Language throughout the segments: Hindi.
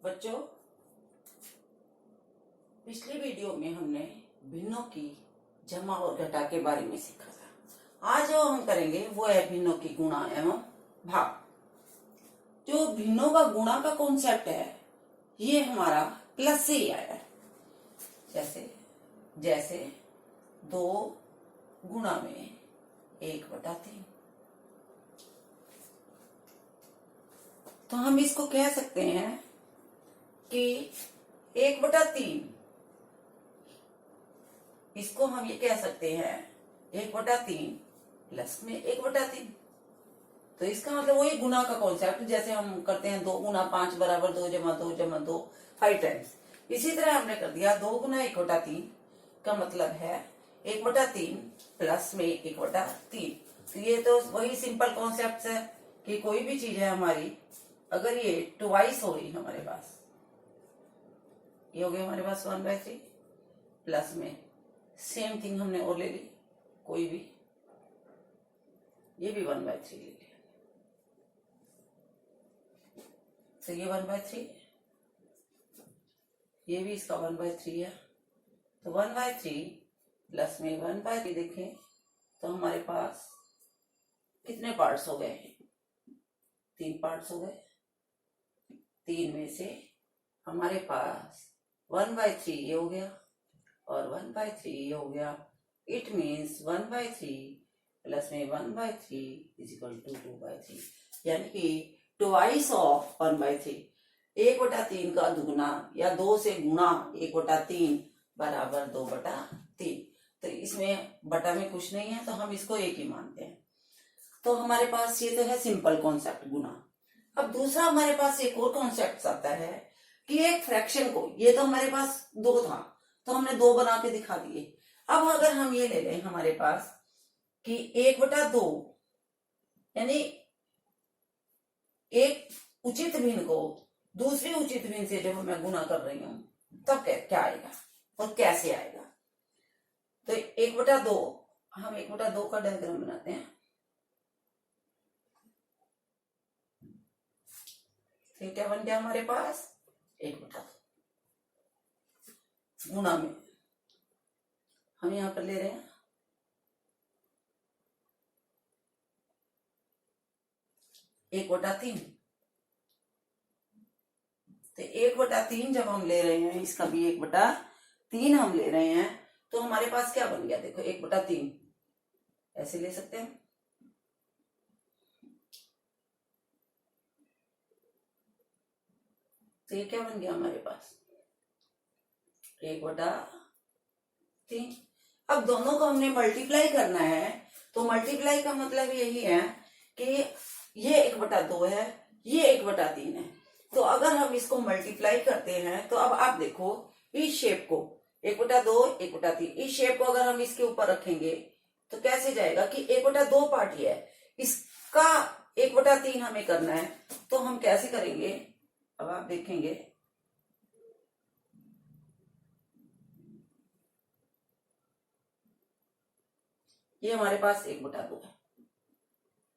बच्चों, पिछली वीडियो में हमने भिन्नों की जमा और घटा के बारे में सीखा था। आज जो हम करेंगे वो है भिन्नों की गुणा एवं भाग। जो भिन्नों का गुणा का कॉन्सेप्ट है ये हमारा प्लस से ही आया है। जैसे 2 गुणा में 1/3। तो हम इसको कह सकते हैं कि 1/3, इसको हम ये कह सकते हैं 1/3 प्लस में 1/3। तो इसका मतलब वही गुना का कॉन्सेप्ट, जैसे हम करते हैं 2 गुना 5 बराबर 2 जमा 2 जमा 2 5 टाइम्स। इसी तरह हमने कर दिया 2 गुना 1/3 का मतलब है 1/3 प्लस में 1/3। तो ये तो वही सिंपल कॉन्सेप्ट है कि कोई भी चीज है हमारी, अगर ये ट्वाइस हो रही हमारे पास, ये हो गया हमारे पास 1/3 प्लस में सेम थिंग हमने और ले ली, कोई भी, ये भी 1/3 ले लिया। तो ये 1/3, ये भी इसका 1/3 है। तो 1/3 प्लस में 1/3 देखें तो हमारे पास कितने पार्ट्स हो गए? 3 पार्ट्स हो गए। 3 में से हमारे पास 1/3 ये हो गया और 1/3 ये हो गया। इट मीन्स 1/3 प्लस में 1/3 इज इक्वल टू 2/3, यानी कि ट्वाइस ऑफ 1/3। 1/3 का दुगुना या 2 से गुणा 1/3 बराबर 2/3। तो इसमें बटा में कुछ नहीं है तो हम इसको एक ही मानते हैं। तो हमारे पास ये तो है सिंपल कॉन्सेप्ट गुना। अब दूसरा हमारे पास एक और कॉन्सेप्ट आता है कि एक फ्रैक्शन को, ये तो हमारे पास 2 था तो हमने 2 बना के दिखा दिए। अब अगर हम ये ले लें हमारे पास कि 1/2, यानी एक उचित भिन्न को दूसरी उचित भिन्न से जब मैं गुना कर रही हूं तब क्या आएगा और कैसे आएगा? तो 1/2, हम 1/2 का डायग्राम बनाते हैं। तो क्या बन गया हमारे पास? 1/2 गुणा में हम यहां पर ले रहे हैं 1/3। तो 1/3 जब हम ले रहे हैं, इसका भी 1/3 हम ले रहे हैं, तो हमारे पास क्या बन गया? देखो 1/3 ऐसे ले सकते हैं। तो ये क्या बन गया हमारे पास? 1/3। अब दोनों को हमने मल्टीप्लाई करना है, तो मल्टीप्लाई का मतलब यही है कि ये 1/2 है, ये 1/3 है। तो अगर हम इसको मल्टीप्लाई करते हैं तो अब आप देखो इस शेप को 1/2 1/3, इस शेप को अगर हम इसके ऊपर रखेंगे तो कैसे जाएगा कि 1/2 पार्ट ही है, इसका 1/3 हमें करना है। तो हम कैसे करेंगे? अब आप देखेंगे ये हमारे पास 1/2 है।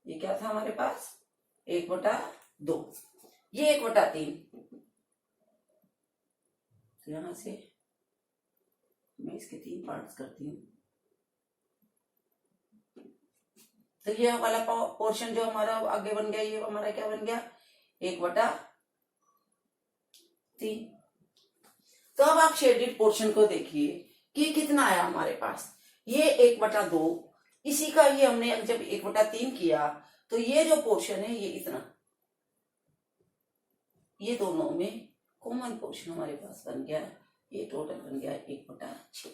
ये क्या था हमारे पास? 1/2। ये 1/3। तो यहां से मैं इसके 3 पार्ट्स करती हूँ। तो ये वाला पोर्शन जो हमारा आगे बन गया, ये हमारा क्या बन गया? 1/3। तो अब आप शेडेड पोर्शन को देखिए कि कितना आया हमारे पास। ये 1/2, इसी का ये हमने जब 1/3 किया तो ये जो पोर्शन है ये इतना, ये दोनों में कॉमन पोर्शन हमारे पास बन गया। ये टोटल बन गया 1/6।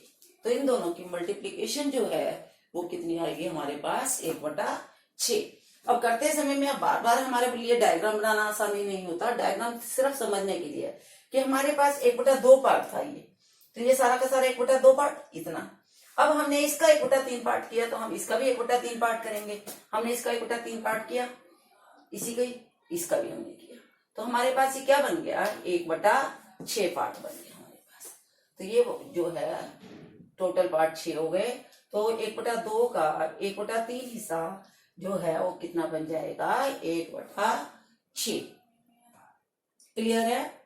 तो इन दोनों की मल्टीप्लीकेशन जो है वो कितनी आएगी हमारे पास? 1/6। अब करते समय में बार बार हमारे लिए डायग्राम बनाना आसानी नहीं होता, डायग्राम सिर्फ समझने के लिए कि हमारे पास 1/2 पार्ट था ये, तो ये सारा का सारा 1/2 पार्ट इतना। अब हमने इसका 1/3 पार्ट किया तो हम इसका भी 1/3 पार्ट करेंगे। हमने इसका 1/3 पार्ट किया, इसी का ही इसका भी हमने किया, तो हमारे पास ये क्या बन गया? 1/6 पार्ट बन गया हमारे पास। तो ये जो है टोटल पार्ट 6 हो गए। तो 1/2 का 1/3 हिस्सा जो है वो कितना बन जाएगा? 1/6। क्लियर है?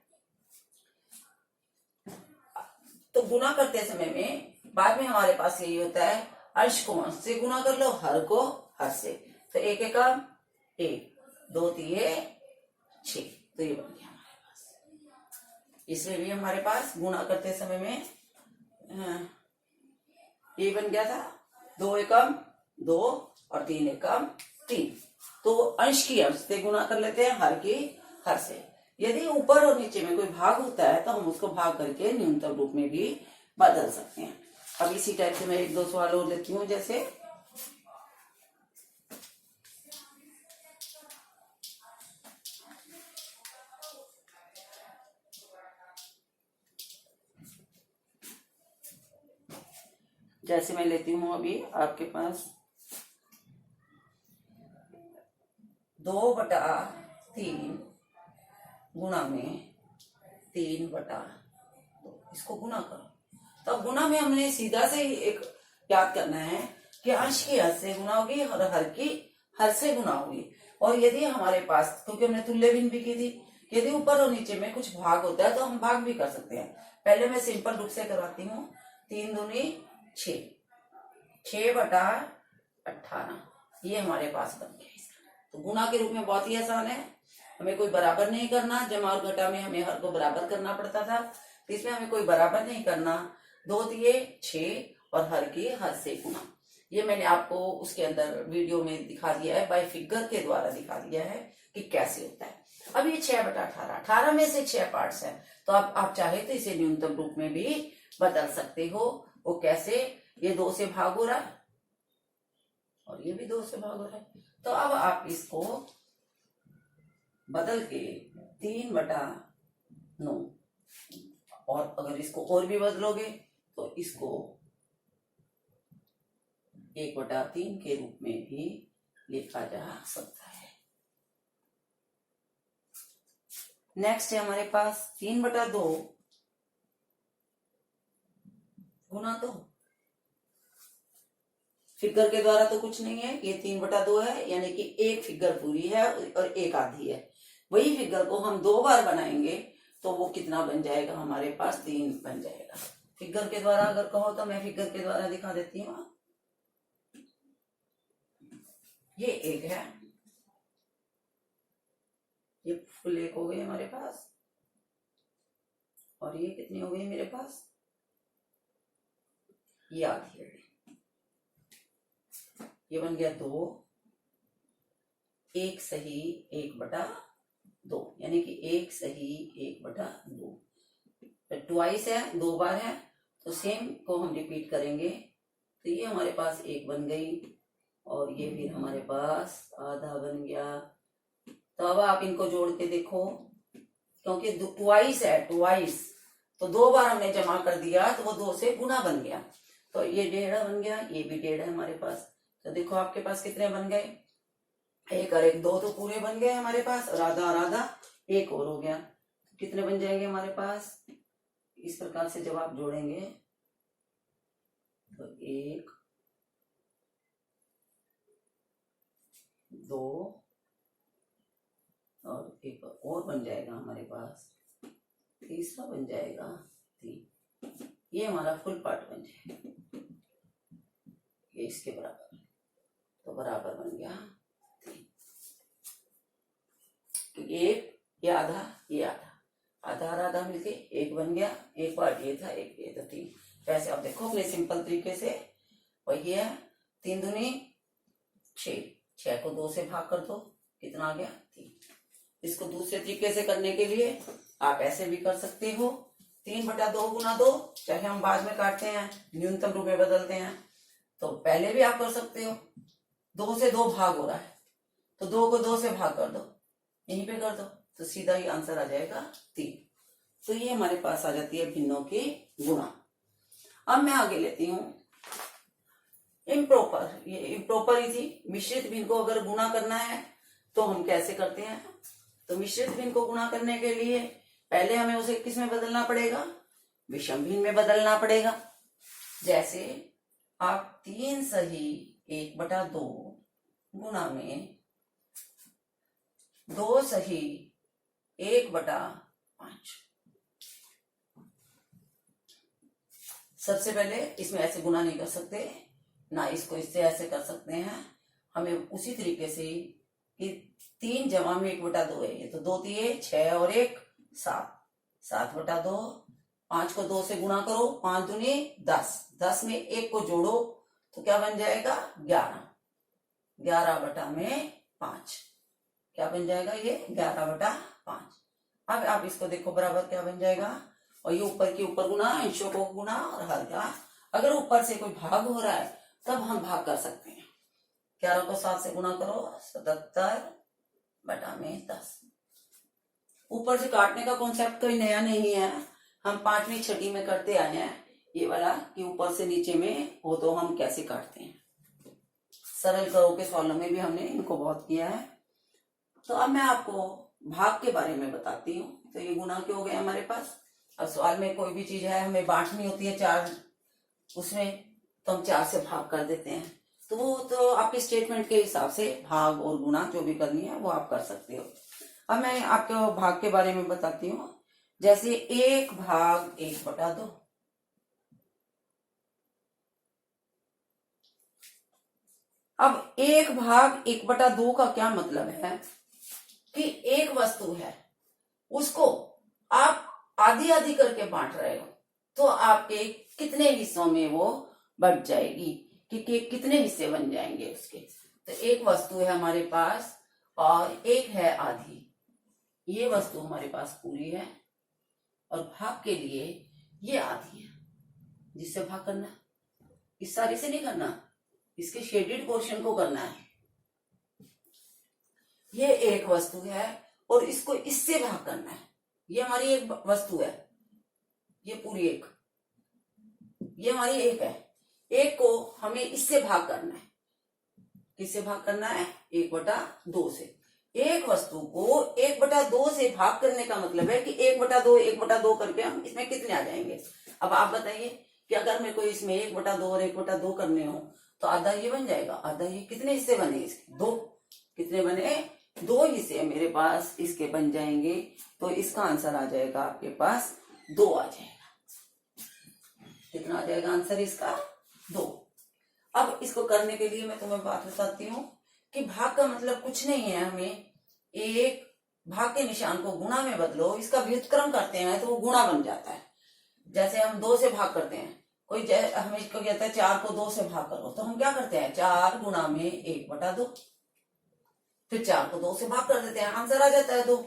तो गुना करते समय में बाद में हमारे पास यही होता है, अंश को अंश से गुना कर लो, हर को हर से। तो एक एकम एक, दो तिये 6, तो ये बन गया हमारे पास। इसमें भी हमारे पास गुना करते समय में ये बन गया था, 2 एकम 2 और 3 एकम 3। तो अंश की अंश से गुना कर लेते हैं, हर की हर से। यदि ऊपर और नीचे में कोई भाग होता है तो हम उसको भाग करके न्यूनतम रूप में भी बदल सकते हैं। अब इसी टाइप से मैं 1-2 सवाल और लेती हूँ। जैसे मैं लेती हूँ अभी आपके पास 2/3 गुणा में 3/2, इसको गुना करो। तो अब गुना में हमने सीधा से ही एक याद करना है कि अंश की हर से गुना होगी और हर की हर से गुना होगी। और यदि हमारे पास, क्योंकि हमने तुल्य भिन्न भी की थी, यदि ऊपर और नीचे में कुछ भाग होता है तो हम भाग भी कर सकते हैं। पहले मैं सिंपल रूप से करवाती हूँ। 3 दूनी 6, 6/18, ये हमारे पास बन गया। तो गुना के रूप में बहुत ही आसान है, हमें कोई बराबर नहीं करना। जमा और घटा में हमें हर को बराबर करना पड़ता था, तो इसमें हमें कोई बराबर नहीं करना। 2 दिए 6 और हर की हर से गुना। ये मैंने आपको उसके अंदर वीडियो में दिखा दिया है, बाय फिगर के द्वारा दिखा दिया है कि कैसे होता है। अब ये 6/18, 18 में से 6 पार्ट्स है, तो आप चाहे तो इसे न्यूनतम रूप में भी बदल सकते हो। वो कैसे? ये 2 से भाग हो रहा है और ये भी 2 से भाग हो रहा है, तो अब आप इसको बदल के 3/9, और अगर इसको और भी बदलोगे तो इसको 1/3 के रूप में भी लिखा जा सकता है। नेक्स्ट है हमारे पास 3/2 गुना 2। फिगर के द्वारा तो कुछ नहीं है, ये 3/2 है, यानी कि एक फिगर पूरी है और एक आधी है। वही फिगर को हम 2 बार बनाएंगे तो वो कितना बन जाएगा हमारे पास? 3 बन जाएगा। फिगर के द्वारा अगर कहो तो मैं फिगर के द्वारा दिखा देती हूँ। ये 1 है, ये फुल 1 हो गई हमारे पास, और ये कितनी हो गई मेरे पास? ये आधी है। ये बन गया 2, 1 सही 1/2, यानी कि 1 सही 1/2। ट्वाइस है, 2 बार है, तो सेम को हम रिपीट करेंगे। तो ये हमारे पास 1 बन गई और ये भी हमारे पास आधा बन गया। तो अब आप इनको जोड़ के देखो, क्योंकि ट्वाइस है, ट्वाइस तो 2 बार हमने जमा कर दिया तो वो 2 से गुना बन गया। तो ये 1.5 बन गया, ये भी 1.5 है हमारे पास। तो देखो आपके पास कितने बन गए? 1 और 1 2 तो पूरे बन गए हमारे पास, और आधा 1 और हो गया। कितने बन जाएंगे हमारे पास? इस प्रकार से जब आप जोड़ेंगे तो 1 2 और 1 और बन जाएगा हमारे पास, तीसरा बन जाएगा 3। ये हमारा फुल पार्ट बन जाएगा, ये इसके बराबर, तो बराबर बन गया 3। तो ये आधा आधा और आधा मिलके 1 बन गया। एक बार ये था, एक ये था, 3। वैसे आप देखो अपने सिंपल तरीके से वही है। 3 दूनी 6, 6 को 2 से भाग कर दो, कितना आ गया? 3। इसको दूसरे तरीके से करने के लिए आप ऐसे भी कर सकते हो, 3/2 गुना 2, चाहे हम बाद में काटते हैं न्यूनतम रूप में बदलते हैं, तो पहले भी आप कर सकते हो। 2 से 2 भाग हो रहा है तो 2 को 2 से भाग कर दो, यहीं पे कर दो, तो सीधा ही आंसर आ जाएगा 3। तो ये हमारे पास आ जाती है भिन्नों की गुणा। अब मैं आगे लेती हूं इम्प्रॉपर। ये इम्प्रॉपर ही थी। मिश्रित भिन्न को अगर गुणा करना है तो हम कैसे करते हैं? तो मिश्रित भिन्न को गुणा करने के लिए पहले हमें उसे किस में बदलना पड़ेगा? विषम भिन्न में बदलना पड़ेगा। जैसे आप 3 सही 1/2 गुणा में 2 सही 1/5, सबसे पहले इसमें ऐसे गुना नहीं कर सकते, ना इसको इससे ऐसे कर सकते हैं। हमें उसी तरीके से कि 3 जमा में 1/2 है, ये तो 2 दिए 6 और 1 7, 7/2। 5 को 2 से गुणा करो, 5 दूनी 10, 10 में 1 को जोड़ो तो क्या बन जाएगा 11, 11/5 क्या बन जाएगा ये 11/5। अब आप इसको देखो बराबर क्या बन जाएगा, और ये ऊपर के ऊपर गुना, अंशों को गुना और हर का। अगर ऊपर से कोई भाग हो रहा है तब हम भाग कर सकते हैं। 11 को 7 से गुना करो 77/10। ऊपर से काटने का कॉन्सेप्ट कोई नया नहीं है, हम 5वीं 6वीं में करते आए हैं ये वाला, कि ऊपर से नीचे में हो तो हम कैसे काटते हैं। सरल करो के सवालों में भी हमने इनको बहुत किया है। तो अब मैं आपको भाग के बारे में बताती हूँ। तो ये गुना के हो गए हमारे पास। अब सवाल में कोई भी चीज है हमें बांटनी होती है 4 उसमें, तो हम 4 से भाग कर देते हैं। तो वो तो आपके स्टेटमेंट के हिसाब से भाग और गुना जो भी करनी है वो आप कर सकते हो। अब मैं आपको भाग के बारे में बताती हूँ। जैसे 1 भाग 1/2। अब 1 भाग 1/2 का क्या मतलब है कि एक वस्तु है उसको आप आधी आधी करके बांट रहे हो, तो आपके कितने हिस्सों में वो बट जाएगी, कि कितने हिस्से बन जाएंगे उसके। तो एक वस्तु है हमारे पास और एक है आधी। ये वस्तु हमारे पास पूरी है और भाग के लिए ये आधी है, जिससे भाग करना है। इस सारे से नहीं करना, इसके शेडेड पोर्शन को करना है। ये एक वस्तु है और इसको इससे भाग करना है। ये हमारी एक वस्तु है, ये पूरी एक, ये हमारी एक है। एक को हमें इससे भाग करना है। किससे भाग करना है 1/2 से। एक वस्तु को 1/2 से भाग करने का मतलब है कि 1/2 1/2 करके हम इसमें कितने आ जाएंगे। अब आप बताइए कि अगर मेरे को इसमें 1/2 और 1/2 करने हो तो आधा ये बन जाएगा, आधा ये। कितने हिस्से बने इसके 2, कितने बने 2 हिस्से मेरे पास इसके बन जाएंगे। तो इसका आंसर आ जाएगा आपके पास 2 आ जाएगा। कितना आ जाएगा आंसर इसका 2। अब इसको करने के लिए मैं तुम्हें बात बताती हूँ कि भाग का मतलब कुछ नहीं है। हमें एक भाग के निशान को गुणा में बदलो, इसका व्युत्क्रम करते हैं तो वो गुणा बन जाता है। जैसे हम 2 से भाग करते हैं, कोई हमें इसको कहता है 4 को 2 से भाग करो, तो हम क्या करते हैं 4 गुणा में 1/2, फिर 4 को 2 से भाग कर देते हैं, आंसर आ जाता है 2।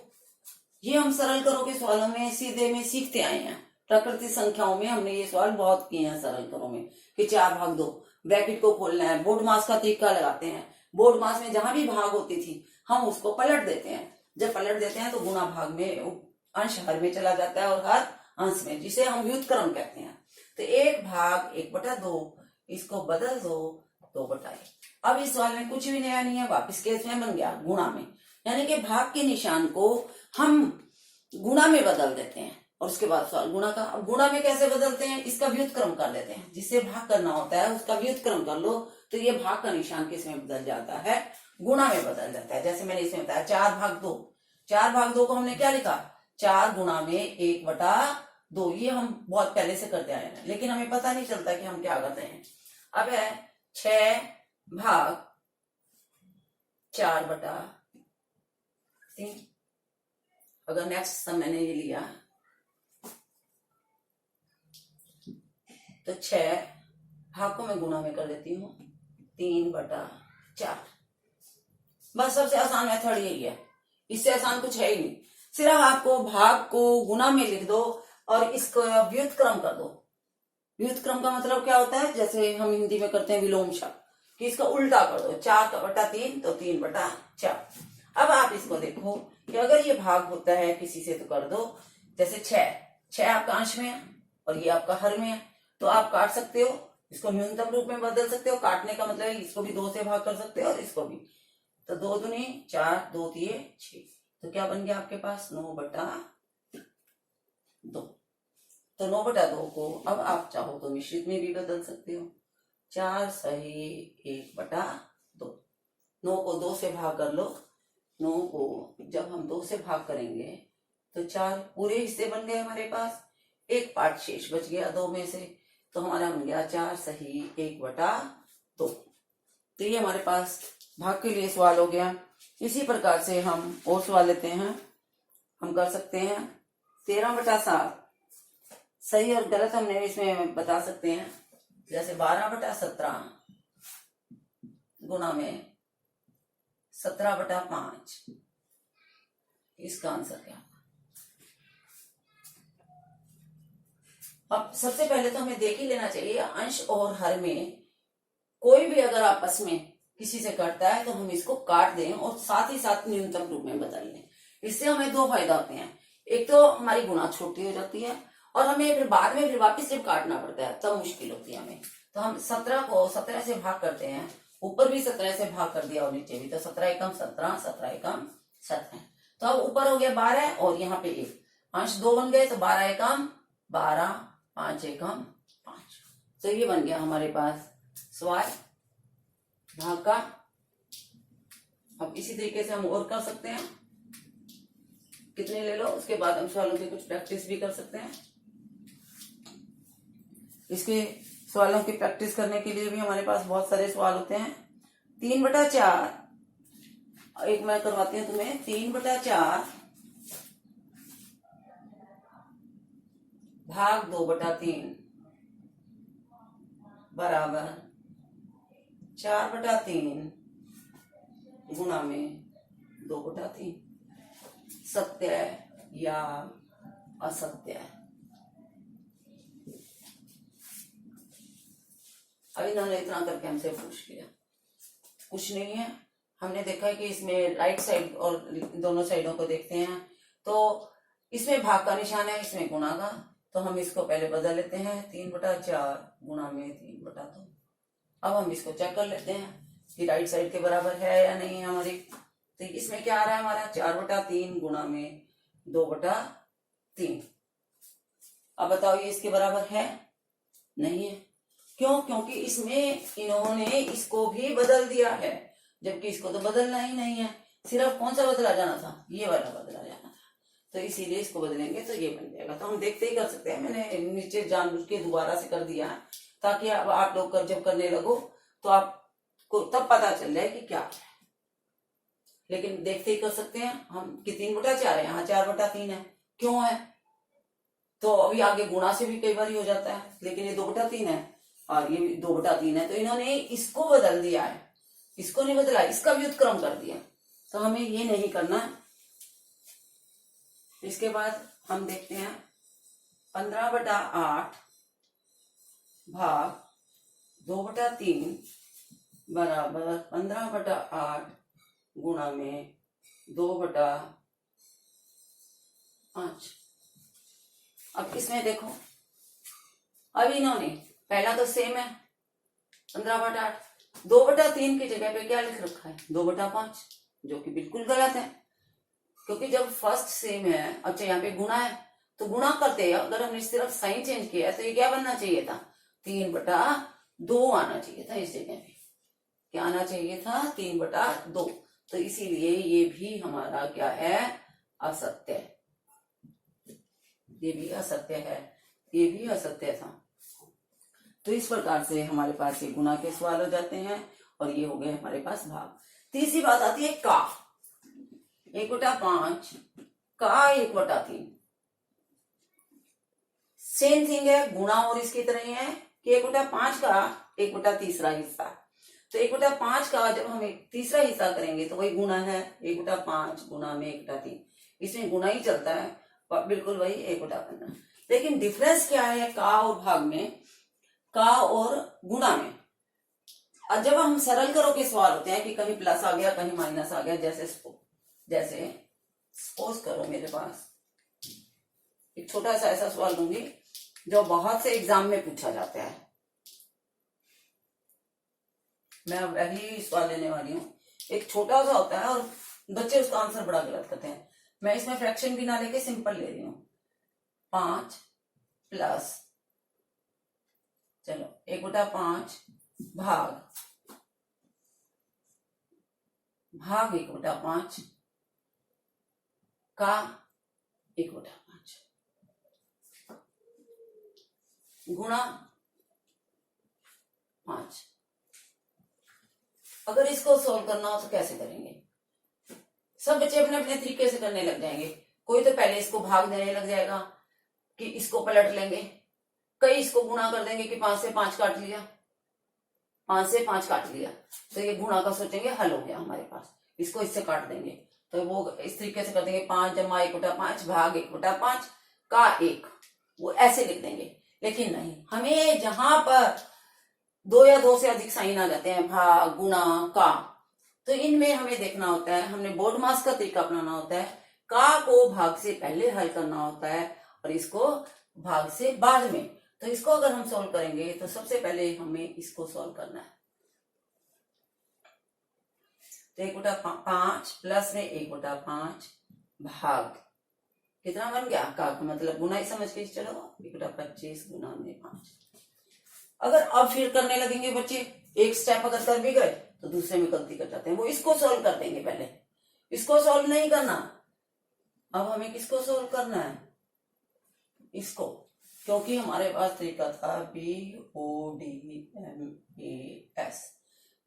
ये हम सरल करो के सवालों में सीधे में सीखते आए हैं। प्रकृति संख्याओं में हमने ये सवाल बहुत किए हैं सरल करो में, कि 4 भाग 2, ब्रैकेट को खोलना है। बोर्ड मास का तरीका लगाते हैं। बोर्ड मास में जहां भी भाग होती थी हम उसको पलट देते हैं। जब पलट देते हैं तो गुना भाग में अंश हर में चला जाता है और हर अंश में, जिसे हम व्युत्क्रम कहते हैं। तो 1 भाग 1/2, इसको बदल दो 2/1। अब इस सवाल में कुछ भी नया नहीं है, वापिस केस में बन गया गुणा में, यानी कि भाग के निशान को हम गुणा में बदल देते हैं और उसके बाद सवाल गुणा का। अब गुणा में कैसे बदलते हैं, इसका व्युत्क्रम कर लेते हैं। जिससे भाग करना होता है उसका व्युत्क्रम कर लो, तो ये भाग का निशान किस में बदल जाता है, गुणा में बदल जाता है। जैसे मैंने इसमें बताया 4 भाग 2, 4 भाग 2 को हमने क्या लिखा 4 गुणा में 1/2। ये हम बहुत पहले से करते आए हैं, लेकिन हमें पता नहीं चलता कि हम क्या करते हैं। अब है 6 भाग 4/3। अगर नेक्स्ट सम मैंने ये लिया तो 6 भाग को मैं गुणा में कर देती हूँ 3/4। बस सबसे आसान मेथड यही है, इससे आसान कुछ है ही नहीं। सिर्फ आपको भाग को गुणा में लिख दो और इसको व्युत्क्रम कर दो। व्युत्क्रम का मतलब क्या होता है, जैसे हम हिंदी में करते हैं विलोम शब्द, कि इसका उल्टा कर दो। 4/3 तो 3/4। अब आप इसको देखो कि अगर ये भाग होता है किसी से तो कर दो। जैसे 6 आपका अंश में है और ये आपका हर में है, तो आप काट सकते हो, इसको न्यूनतम रूप में बदल सकते हो। काटने का मतलब है इसको भी 2 से भाग कर सकते हो और इसको भी। तो 2 दूनी 4, 2 तिये 6, तो क्या बन गया आपके पास 9/2। तो 9/2 को अब आप चाहो तो मिश्रित में भी बदल सकते हो। 4 सही 1/2। 9 को 2 से भाग कर लो। 9 को जब हम 2 से भाग करेंगे तो 4 पूरे हिस्से बन गए हमारे पास, एक पार्ट शेष बच गया 2 में से। तो हमारा बन गया 4 सही 1/2। तो ये हमारे पास भाग के लिए सवाल हो गया। इसी प्रकार से हम और सवाल लेते हैं। हम कर सकते हैं 13/7। सही और गलत हमने इसमें बता सकते हैं। जैसे 12/17 गुणा में 17/5। इसका आंसर क्या? अब सबसे पहले तो हमें देख ही लेना चाहिए अंश और हर में कोई भी अगर आपस में किसी से कटता है तो हम इसको काट दें और साथ ही साथ न्यूनतम रूप में बदल लें। इससे हमें दो फायदा होते हैं। एक तो हमारी गुणा छोटी हो जाती है और हमें फिर बाद में फिर वापस जब काटना पड़ता है तब मुश्किल होती है हमें। तो हम 17 को 17 से भाग करते हैं, ऊपर भी 17 से भाग कर दिया और नीचे भी, तो 17 एकम 17, 17 एकम 17। तो अब ऊपर हो गया 12 और यहाँ पे 1, अंश 2 बन गए, तो 12 एकम 12, 5 एकम 5। तो ये बन गया हमारे पास सवाल भाग का। अब इसी तरीके से हम और कर सकते हैं, कितने ले लो, उसके बाद हम सवालों की कुछ प्रैक्टिस भी कर सकते हैं। इसके सवालों की प्रैक्टिस करने के लिए भी हमारे पास बहुत सारे सवाल होते हैं। 3/4, एक मैं करवाती हूँ तुम्हें। 3/4 भाग 2/3 बराबर 4/3 गुणा में 2/3। सत्य या असत्य? अब इन्होंने इतना करके हमसे पूछ लिया, कुछ नहीं है। हमने देखा है कि इसमें राइट साइड और दोनों साइडों को देखते हैं तो इसमें भाग का निशान है, इसमें गुणा का, तो हम इसको पहले बदल लेते हैं। 3/4 गुणा में 3/2। अब हम इसको चेक कर लेते हैं कि राइट साइड के बराबर है या नहीं है हमारी। तो इसमें क्या आ रहा है हमारा 4/3 गुणा में 2/3। अब बताओ ये इसके बराबर है? नहीं है। क्यों? क्योंकि इसमें इन्होंने इसको भी बदल दिया है, जबकि इसको तो बदलना ही नहीं है। सिर्फ कौन सा बदला जाना था? ये वाला बदला जाना था। तो इसीलिए इसको बदलेंगे तो ये बन जाएगा। तो हम देखते ही कर सकते हैं। मैंने नीचे जानबूझ के दोबारा से कर दिया है ताकि अब आप लोग जब करने लगो तो आपको तब पता चल जाए कि क्या है। लेकिन देखते ही कर सकते हैं हम कि 3/4 है, यहाँ 4/3 है। क्यों है? तो अभी आगे गुणा से भी कई बार हो जाता है, लेकिन ये 2/3 है और ये 2/3 है, तो इन्होंने इसको बदल दिया है, इसको नहीं बदला, इसका व्युत्क्रम कर दिया। तो हमें ये नहीं करना है। इसके बाद हम देखते हैं 15/8 भाग 2/3 बराबर 15/8 गुणा में 2/5। अब इसमें देखो, अब इन्होंने पहला तो सेम है 15/8, 2/3 की जगह पे क्या लिख रखा है 2/5, जो कि बिल्कुल गलत है। क्योंकि जब फर्स्ट सेम है, अच्छा यहाँ पे गुणा है, तो गुणा करते हैं अगर हमने सिर्फ साइन चेंज किया तो ये क्या बनना चाहिए था 3/2 आना चाहिए था। इस जगह पे क्या आना चाहिए था 3/2। तो इसीलिए ये भी हमारा क्या है असत्य। ये भी असत्य है, ये भी असत्य था। तो इस प्रकार से हमारे पास ये गुणा के सवाल हो जाते हैं और ये हो गए हमारे पास भाग। तीसरी बात आती है का 1/5 का 1/3। सेम थिंग है, गुणा और इसकी तरह ही है कि 1/5 का 1/3 हिस्सा। तो 1/5 का जब हम तीसरा हिस्सा करेंगे तो वही गुणा है 1/5 गुणा में 1/3। इसमें गुणा ही चलता है, बिल्कुल वही 1/15। लेकिन डिफरेंस क्या है का और भाग में, का और गुणा में? और जब हम सरल करो के सवाल होते हैं कि कहीं प्लस आ गया कहीं माइनस आ गया, जैसे सपोज करो मेरे पास एक छोटा सा ऐसा सवाल लूंगी जो बहुत से एग्जाम में पूछा जाता है। मैं अब अगली सवाल लेने वाली हूँ। एक छोटा सा होता है और बच्चे उसका आंसर बड़ा गलत करते हैं। मैं इसमें फ्रैक्शन भी ना लेके सिंपल ले रही हूँ। 5 प्लस, चलो 1/5 भाग 1/5 का 1/5 गुणा 5। अगर इसको सॉल्व करना हो तो कैसे करेंगे? सब बच्चे अपने अपने तरीके से करने लग जाएंगे। कोई तो पहले इसको भाग देने लग जाएगा कि इसको पलट लेंगे, कई इसको गुणा कर देंगे कि 5 से 5 काट लिया, 5 से 5 काट लिया, तो ये गुणा का सोचेंगे हल हो गया हमारे पास, इसको इससे काट देंगे। तो वो इस तरीके से कर देंगे 5 जमा 1/5 भाग 1/5 का 1, वो ऐसे लिख देंगे। लेकिन नहीं, हमें जहां पर 2 या 2 से अधिक साइन आ जाते हैं, भाग गुणा का, तो इनमें हमें देखना होता है, हमने बोर्ड मास का तरीका अपनाना होता है, का को भाग से पहले हल करना होता है और इसको भाग से बाद में। तो इसको अगर हम सॉल्व करेंगे तो सबसे पहले हमें इसको सॉल्व करना है। तो 1/5 प्लस में 1/5 भाग कितना बन गया, का मतलब गुना ही समझ के चलो, 1/25 गुना में 5। अगर अब फिर करने लगेंगे बच्चे, एक स्टेप अगर कर भी गए तो दूसरे में गलती कर जाते हैं, वो इसको सॉल्व कर देंगे। पहले इसको सॉल्व नहीं करना, अब हमें किसको सॉल्व करना है, इसको, क्योंकि हमारे पास तरीका था BODMAS,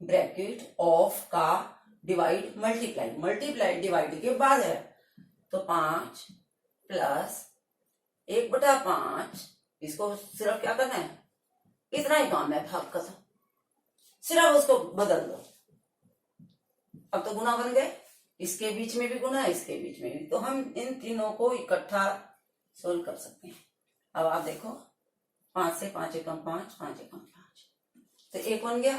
ब्रैकेट ऑफ का डिवाइड मल्टीप्लाई, मल्टीप्लाई डिवाइड के बाद है। तो 5 प्लस 1/5, इसको सिर्फ क्या करना है, इतना ही काम है, भाग का, सिर्फ उसको बदल दो। अब तो गुना बन गए, इसके बीच में भी गुना है, इसके बीच में भी, तो हम इन तीनों को इकट्ठा सोल्व कर सकते हैं। अब आप देखो, 5 से 5 एकम 5, 5 एकम 5, तो 1 बन गया।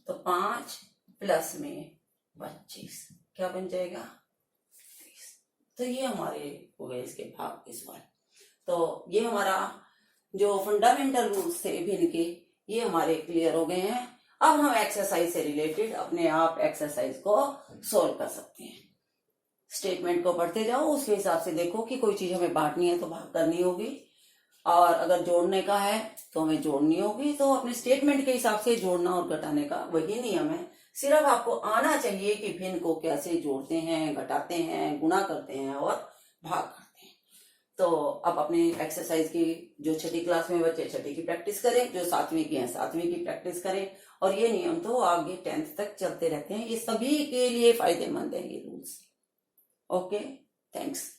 तो 5 प्लस में 25 क्या बन जाएगा, 30। तो ये हमारे हो गए इसके भाग इस बार। तो ये हमारा जो फंडामेंटल रूल्स थे भिन्न के, ये हमारे क्लियर हो गए हैं। अब हम एक्सरसाइज से रिलेटेड अपने आप एक्सरसाइज को सोल्व कर सकते हैं। स्टेटमेंट को पढ़ते जाओ, उसके हिसाब से देखो कि कोई चीज हमें बांटनी है तो भाग करनी होगी, और अगर जोड़ने का है तो हमें जोड़नी होगी। तो अपने स्टेटमेंट के हिसाब से जोड़ना और घटाने का वही नियम है। सिर्फ आपको आना चाहिए कि भिन्न को कैसे जोड़ते हैं, घटाते हैं, गुणा करते हैं और भाग करते हैं। तो अब अपने एक्सरसाइज की, जो 6ठी क्लास में बच्चे 6ठी की प्रैक्टिस करें, जो 7वीं की हैं 7वीं की प्रैक्टिस करें, और ये नियम तो आगे 10th तक चलते रहते हैं। ये सभी के लिए फायदेमंद है ये रूल्स। Okay, thanks.